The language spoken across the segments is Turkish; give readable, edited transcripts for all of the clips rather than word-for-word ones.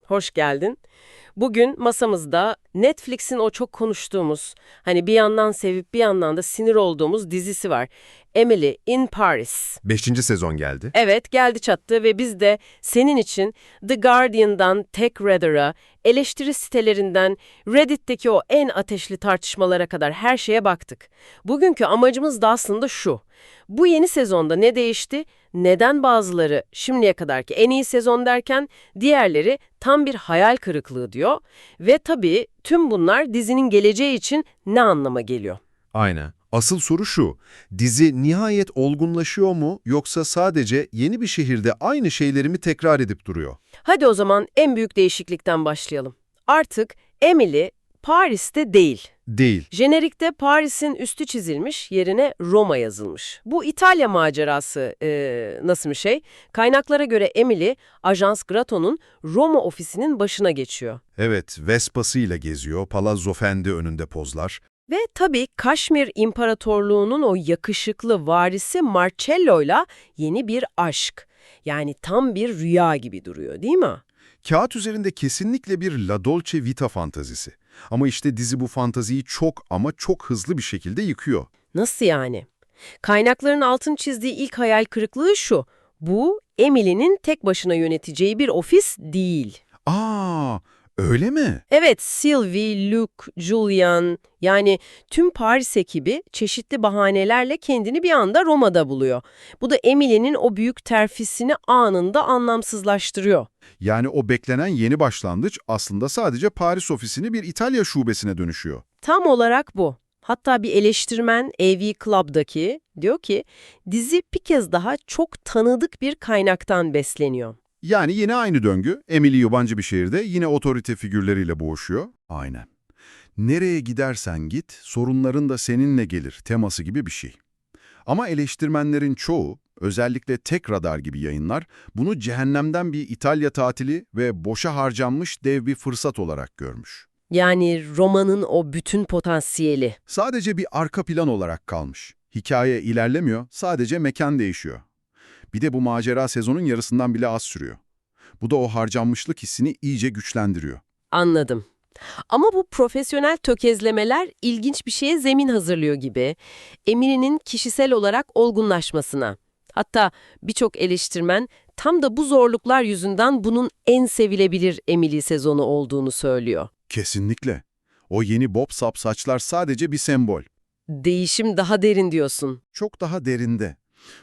Hoş geldin. Bugün masamızda Netflix'in o çok konuştuğumuz, hani bir yandan sevip bir yandan da sinir olduğumuz dizisi var. Emily in Paris. Beşinci sezon geldi. Evet, geldi çattı ve biz de senin için The Guardian'dan TechRadar'a, eleştiri sitelerinden Reddit'teki o en ateşli tartışmalara kadar her şeye baktık. Bugünkü amacımız da aslında şu. Bu yeni sezonda ne değişti? Neden bazıları şimdiye kadarki en iyi sezon derken diğerleri tam bir hayal kırıklığı diyor? Ve tabii tüm bunlar dizinin geleceği için ne anlama geliyor? Aynen. Asıl soru şu, dizi nihayet olgunlaşıyor mu yoksa sadece yeni bir şehirde aynı şeyleri mi tekrar edip duruyor? Hadi o zaman en büyük değişiklikten başlayalım. Artık Emily Paris'te değil. Değil. Jenerikte Paris'in üstü çizilmiş, yerine Roma yazılmış. Bu İtalya macerası nasıl bir şey? Kaynaklara göre Emily, Ajans Gratton'un Roma ofisinin başına geçiyor. Evet, Vespa'sıyla geziyor, Palazzo Fendi önünde pozlar. Ve tabii Kaşmir İmparatorluğu'nun o yakışıklı varisi Marcello'yla yeni bir aşk. Yani tam bir rüya gibi duruyor, değil mi? Kağıt üzerinde kesinlikle bir La Dolce Vita fantazisi. Ama işte dizi bu fantaziyi çok ama çok hızlı bir şekilde yıkıyor. Nasıl yani? Kaynakların altın çizdiği ilk hayal kırıklığı şu. Bu, Emily'nin tek başına yöneteceği bir ofis değil. Aa, öyle mi? Evet, Sylvie, Luc, Julian, yani tüm Paris ekibi çeşitli bahanelerle kendini bir anda Roma'da buluyor. Bu da Emily'nin o büyük terfisini anında anlamsızlaştırıyor. Yani o beklenen yeni başlangıç aslında sadece Paris ofisini bir İtalya şubesine dönüşüyor. Tam olarak bu. Hatta bir eleştirmen AV Club'daki diyor ki, dizi bir kez daha çok tanıdık bir kaynaktan besleniyor. Yani yine aynı döngü, Emily yabancı bir şehirde yine otorite figürleriyle boğuşuyor. Aynen. Nereye gidersen git, sorunların da seninle gelir teması gibi bir şey. Ama eleştirmenlerin çoğu, özellikle Tek Radar gibi yayınlar, bunu cehennemden bir İtalya tatili ve boşa harcanmış dev bir fırsat olarak görmüş. Yani romanın o bütün potansiyeli. Sadece bir arka plan olarak kalmış. Hikaye ilerlemiyor, sadece mekan değişiyor. Bir de bu macera sezonun yarısından bile az sürüyor. Bu da o harcanmışlık hissini iyice güçlendiriyor. Anladım. Ama bu profesyonel tökezlemeler ilginç bir şeye zemin hazırlıyor gibi. Emily'nin kişisel olarak olgunlaşmasına. Hatta birçok eleştirmen tam da bu zorluklar yüzünden bunun en sevilebilir Emily sezonu olduğunu söylüyor. Kesinlikle. O yeni bob sap saçlar sadece bir sembol. Değişim daha derin diyorsun. Çok daha derinde.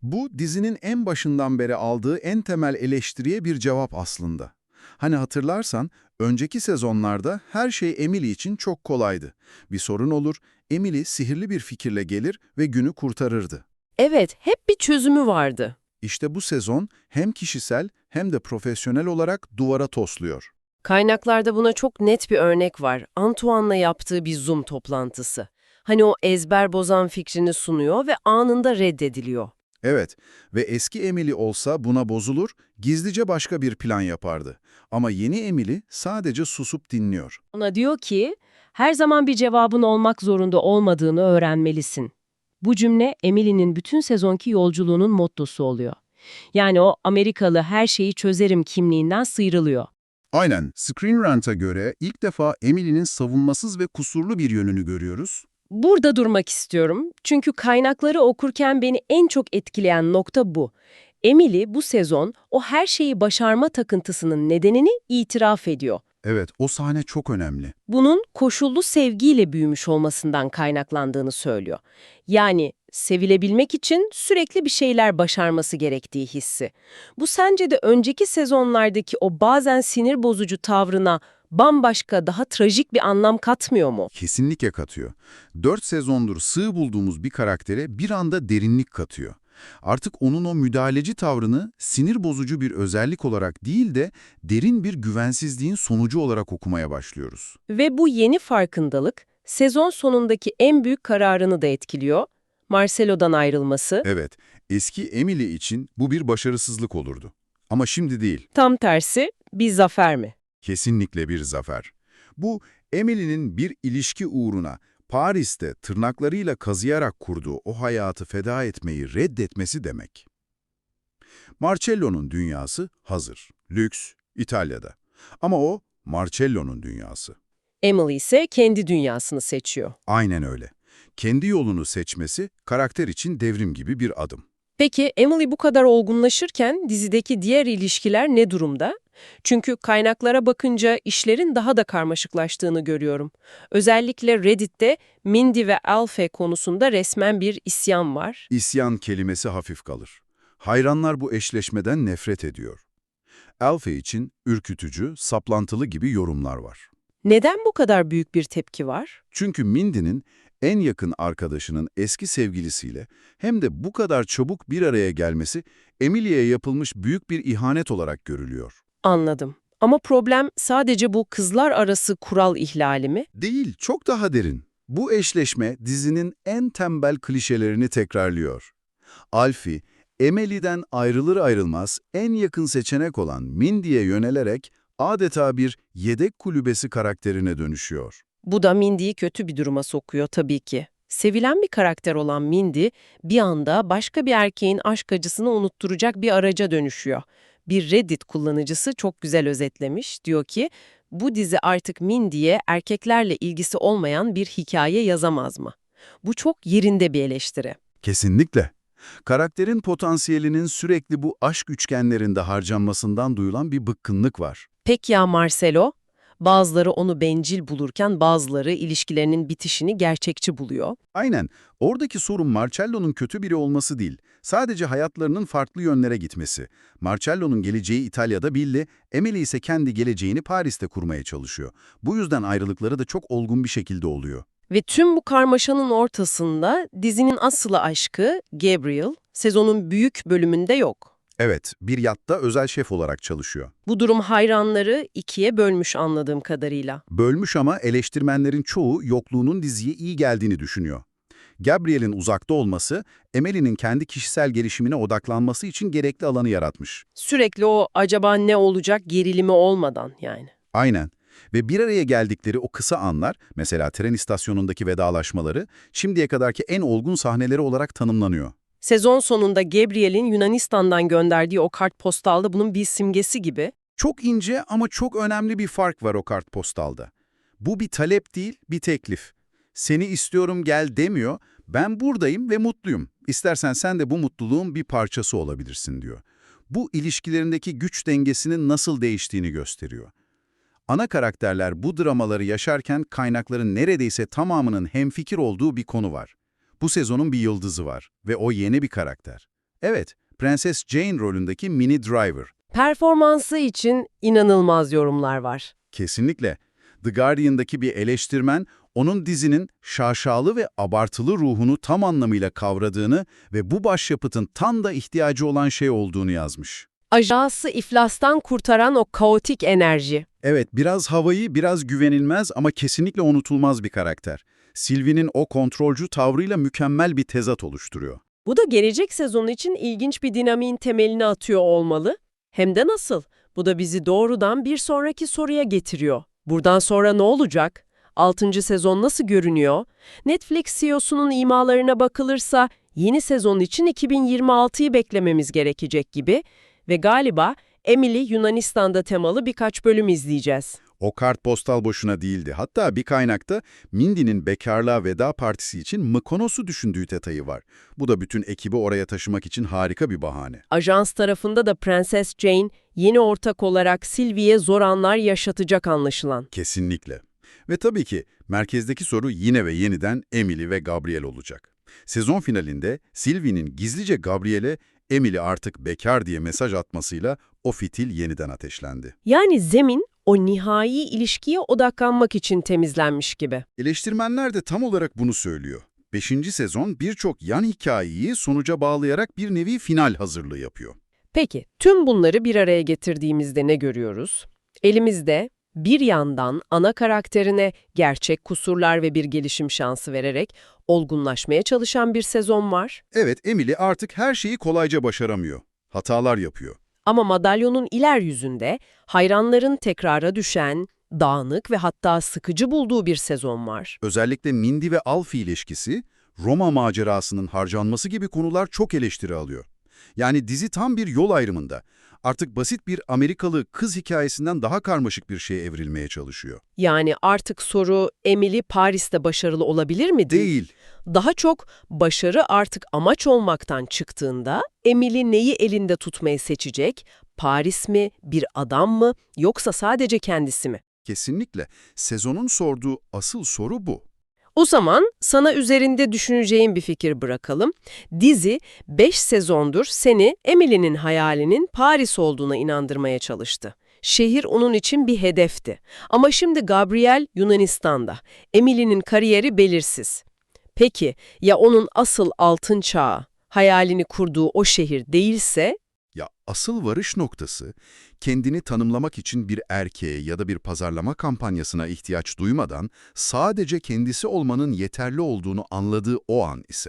Bu dizinin en başından beri aldığı en temel eleştiriye bir cevap aslında. Hani hatırlarsan, önceki sezonlarda her şey Emily için çok kolaydı. Bir sorun olur, Emily sihirli bir fikirle gelir ve günü kurtarırdı. Evet, hep bir çözümü vardı. İşte bu sezon hem kişisel hem de profesyonel olarak duvara tosluyor. Kaynaklarda buna çok net bir örnek var. Antoine'la yaptığı bir Zoom toplantısı. Hani o ezber bozan fikrini sunuyor ve anında reddediliyor. Evet ve eski Emily olsa buna bozulur, gizlice başka bir plan yapardı. Ama yeni Emily sadece susup dinliyor. Ona diyor ki, her zaman bir cevabın olmak zorunda olmadığını öğrenmelisin. Bu cümle Emily'nin bütün sezonki yolculuğunun mottosu oluyor. Yani o Amerikalı her şeyi çözerim kimliğinden sıyrılıyor. Aynen, Screen Rant'a göre ilk defa Emily'nin savunmasız ve kusurlu bir yönünü görüyoruz. Burada durmak istiyorum çünkü kaynakları okurken beni en çok etkileyen nokta bu. Emily bu sezon o her şeyi başarma takıntısının nedenini itiraf ediyor. Evet, o sahne çok önemli. Bunun koşullu sevgiyle büyümüş olmasından kaynaklandığını söylüyor. Yani sevilebilmek için sürekli bir şeyler başarması gerektiği hissi. Bu sence de önceki sezonlardaki o bazen sinir bozucu tavrına bambaşka, daha trajik bir anlam katmıyor mu? Kesinlikle katıyor. 4 sezondur sığ bulduğumuz bir karaktere bir anda derinlik katıyor. Artık onun o müdahaleci tavrını sinir bozucu bir özellik olarak değil de derin bir güvensizliğin sonucu olarak okumaya başlıyoruz. Ve bu yeni farkındalık sezon sonundaki en büyük kararını da etkiliyor. Marcelo'dan ayrılması. Evet, eski Emily için bu bir başarısızlık olurdu. Ama şimdi değil, Tam tersi bir zafer mi? kesinlikle bir zafer. Bu, Emily'nin bir ilişki uğruna Paris'te tırnaklarıyla kazıyarak kurduğu o hayatı feda etmeyi reddetmesi demek. Marcello'nun dünyası hazır, lüks, İtalya'da. Ama o Marcello'nun dünyası. Emily ise kendi dünyasını seçiyor. Aynen öyle. Kendi yolunu seçmesi karakter için devrim gibi bir adım. Peki Emily bu kadar olgunlaşırken dizideki diğer ilişkiler ne durumda? Çünkü kaynaklara bakınca işlerin daha da karmaşıklaştığını görüyorum. Özellikle Reddit'te Mindy ve Alfie konusunda resmen bir isyan var. İsyan kelimesi hafif kalır. Hayranlar bu eşleşmeden nefret ediyor. Alfie için ürkütücü, saplantılı gibi yorumlar var. Neden bu kadar büyük bir tepki var? Çünkü Mindy'nin en yakın arkadaşının eski sevgilisiyle hem de bu kadar çabuk bir araya gelmesi Emily'ye yapılmış büyük bir ihanet olarak görülüyor. Anladım. Ama problem sadece bu kızlar arası kural ihlali mi? Değil, çok daha derin. Bu eşleşme dizinin en tembel klişelerini tekrarlıyor. Alfie, Emily'den ayrılır ayrılmaz en yakın seçenek olan Mindy'ye yönelerek adeta bir yedek kulübesi karakterine dönüşüyor. Bu da Mindy'yi kötü bir duruma sokuyor tabii ki. Sevilen bir karakter olan Mindy bir anda başka bir erkeğin aşk acısını unutturacak bir araca dönüşüyor. Bir Reddit kullanıcısı çok güzel özetlemiş. Diyor ki, bu dizi artık Mindy'ye erkeklerle ilgisi olmayan bir hikaye yazamaz mı? Bu çok yerinde bir eleştiri. Kesinlikle. Karakterin potansiyelinin sürekli bu aşk üçgenlerinde harcanmasından duyulan bir bıkkınlık var. Peki ya Marcelo? Bazıları onu bencil bulurken bazıları ilişkilerinin bitişini gerçekçi buluyor. Aynen. Oradaki sorun Marcello'nun kötü biri olması değil. Sadece hayatlarının farklı yönlere gitmesi. Marcello'nun geleceği İtalya'da belli, Emily ise kendi geleceğini Paris'te kurmaya çalışıyor. Bu yüzden ayrılıkları da çok olgun bir şekilde oluyor. Ve tüm bu karmaşanın ortasında dizinin asıl aşkı Gabriel, sezonun büyük bölümünde yok. Evet, bir yatta özel şef olarak çalışıyor. Bu durum hayranları ikiye bölmüş anladığım kadarıyla. Bölmüş ama eleştirmenlerin çoğu yokluğunun diziye iyi geldiğini düşünüyor. Gabriel'in uzakta olması, Emily'nin kendi kişisel gelişimine odaklanması için gerekli alanı yaratmış. Sürekli o acaba ne olacak gerilimi olmadan yani. Aynen. Ve bir araya geldikleri o kısa anlar, mesela tren istasyonundaki vedalaşmaları, şimdiye kadarki en olgun sahneleri olarak tanımlanıyor. Sezon sonunda Gabriel'in Yunanistan'dan gönderdiği o kartpostalda bunun bir simgesi gibi. Çok ince ama çok önemli bir fark var o kartpostalda. Bu bir talep değil, bir teklif. Seni istiyorum gel demiyor, ben buradayım ve mutluyum. İstersen sen de bu mutluluğun bir parçası olabilirsin diyor. Bu ilişkilerindeki güç dengesinin nasıl değiştiğini gösteriyor. Ana karakterler bu dramaları yaşarken kaynakların neredeyse tamamının hemfikir olduğu bir konu var. Bu sezonun bir yıldızı var ve o yeni bir karakter. Evet, Prenses Jane rolündeki Minnie Driver. Performansı için inanılmaz yorumlar var. Kesinlikle. The Guardian'daki bir eleştirmen, onun dizinin şaşalı ve abartılı ruhunu tam anlamıyla kavradığını ve bu başyapıtın tam da ihtiyacı olan şey olduğunu yazmış. Ajansı iflastan kurtaran o kaotik enerji. Evet, biraz havayı, biraz güvenilmez ama kesinlikle unutulmaz bir karakter. Sylvie'nin o kontrolcü tavrıyla mükemmel bir tezat oluşturuyor. Bu da gelecek sezon için ilginç bir dinamiğin temelini atıyor olmalı. Hem de nasıl? Bu da bizi doğrudan bir sonraki soruya getiriyor. Buradan sonra ne olacak? 6. sezon nasıl görünüyor? Netflix CEO'sunun imalarına bakılırsa yeni sezon için 2026'yı beklememiz gerekecek gibi ve galiba Emily Yunanistan'da temalı birkaç bölüm izleyeceğiz. O kartpostal boşuna değildi. Hatta bir kaynakta Mindy'nin bekarlığa veda partisi için Mykonos'u düşündüğü detayı var. Bu da bütün ekibi oraya taşımak için harika bir bahane. Ajans tarafında da Prenses Jane yeni ortak olarak Sylvie'ye zor anlar yaşatacak anlaşılan. Kesinlikle. Ve tabii ki merkezdeki soru yine ve yeniden Emily ve Gabriel olacak. Sezon finalinde Sylvie'nin gizlice Gabriel'e Emily artık bekar diye mesaj atmasıyla o fitil yeniden ateşlendi. Yani zemin o nihai ilişkiye odaklanmak için temizlenmiş gibi. Eleştirmenler de tam olarak bunu söylüyor. 5. sezon birçok yan hikayeyi sonuca bağlayarak bir nevi final hazırlığı yapıyor. Peki, tüm bunları bir araya getirdiğimizde ne görüyoruz? Elimizde bir yandan ana karakterine gerçek kusurlar ve bir gelişim şansı vererek olgunlaşmaya çalışan bir sezon var. Evet, Emily artık her şeyi kolayca başaramıyor. Hatalar yapıyor. Ama madalyonun iler yüzünde hayranların tekrara düşen, dağınık ve hatta sıkıcı bulduğu bir sezon var. Özellikle Mindy ve Alfie ilişkisi, Roma macerasının harcanması gibi konular çok eleştiri alıyor. Yani dizi tam bir yol ayrımında. Artık basit bir Amerikalı kız hikayesinden daha karmaşık bir şeye evrilmeye çalışıyor. Yani artık soru Emily Paris'te başarılı olabilir mi değil? Değil. Daha çok başarı artık amaç olmaktan çıktığında Emily neyi elinde tutmayı seçecek? Paris mi, bir adam mı yoksa sadece kendisi mi? Kesinlikle. Sezonun sorduğu asıl soru bu. O zaman sana üzerinde düşüneceğin bir fikir bırakalım. Dizi 5 sezondur seni Emily'nin hayalinin Paris olduğuna inandırmaya çalıştı. Şehir onun için bir hedefti. Ama şimdi Gabriel Yunanistan'da. Emily'nin kariyeri belirsiz. Peki ya onun asıl altın çağı, hayalini kurduğu o şehir değilse? Ya asıl varış noktası, kendini tanımlamak için bir erkeğe ya da bir pazarlama kampanyasına ihtiyaç duymadan sadece kendisi olmanın yeterli olduğunu anladığı o an ise.